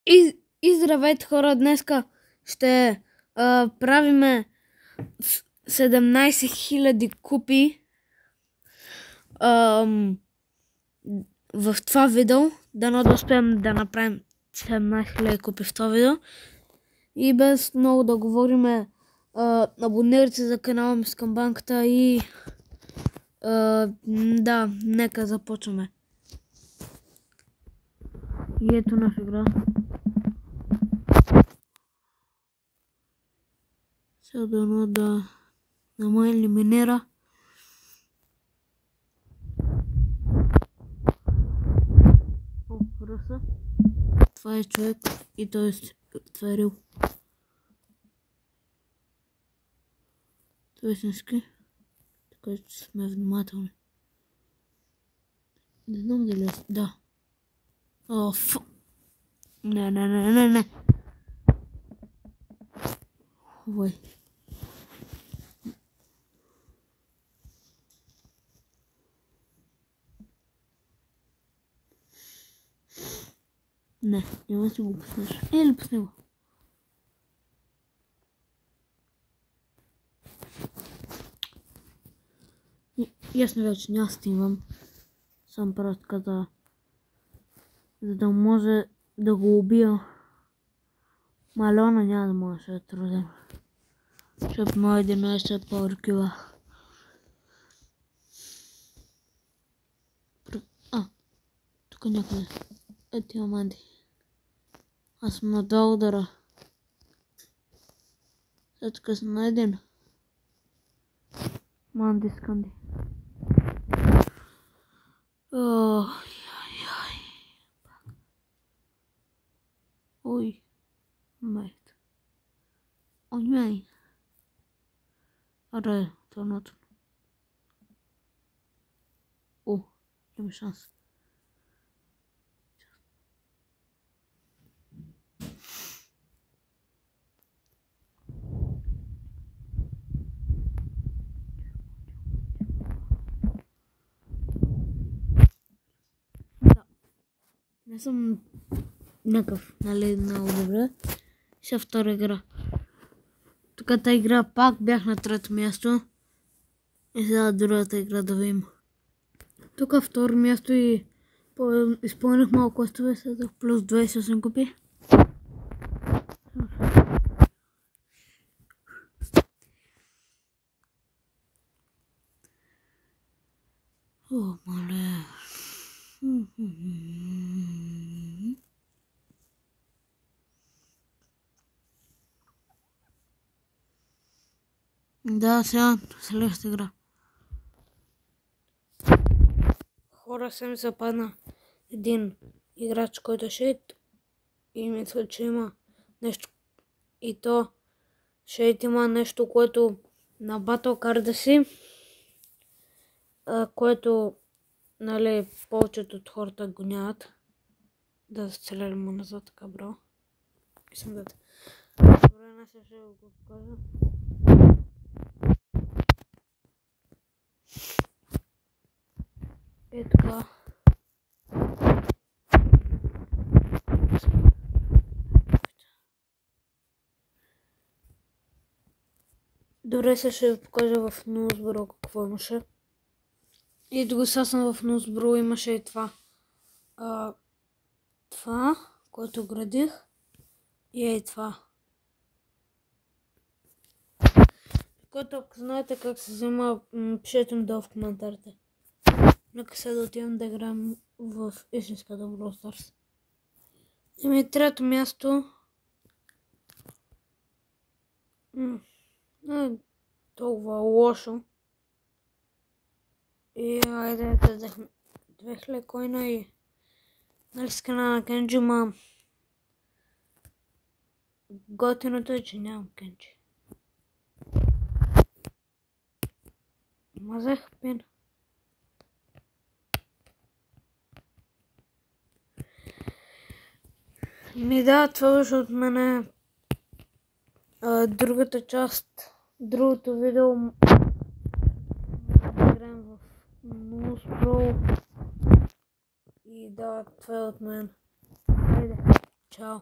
И здравейте хора, днеска ще правиме 17 000 купи в това видео. Дано да успеем да направим 17 000 купи в това видео. И без много да говорим, абонирайте се за канала ми с камбанката и да, нека започваме. И ето наша игра. Сега дано да ме елиминира. О, ръса. Това е човек и той е отворил. Той е истински. Така че сме внимателни. Не знам дали е... Да. О, фу. Не. Ой. Не, няма си го пуснеш. Или пусни го. Ясно вече няма стимам. Сам правя така да... За да може да го убия. Малона няма да може да е труден. Защото моя 11 пауъркила. Тук някъде. Ето има Манди. Аз съм на два удара. Сега тук съм на един. Манди сканди. Ой. Мейт. Ой, мей. Аре, търното. О, има шанс. Не съм някакъв, нали, много добре. Сега втора игра. Тук тази игра пак бях на трето място. И сега другата игра да видим. Тук второ място и изпълних малко квестове, сега плюс 28 купи. О, мале. Да, сега следващата игра. Хора, съм западна един играч, който е шейт и мисля, че има нещо. И то шейт има нещо, което на батъл карда си, което, нали, повечето от хората го нямат. Да стреляли му назад, така, браво. И съм дете. Добре, аз ще го покажа. И така. Добре, сега ще ви покажа в Ноузбро какво имаше. И докато сега съм в Ноузбро имаше и това. Това, което градих. И е това. Което, ако знаете как се взема, пишете ми долу в коментарите. Нека сега да отивам да играем в истинската Brawl Stars. И трето място. Не е толкова лошо. И айде да взехме 2000 койна и нали с канала на Кенджи, ма готиното е, че нямам Кенджи. Мазах пин. Ми да, това беше от мене. Другата част, другото видео играем в Ноузбро. И да, това е от мен. Хайде, чао.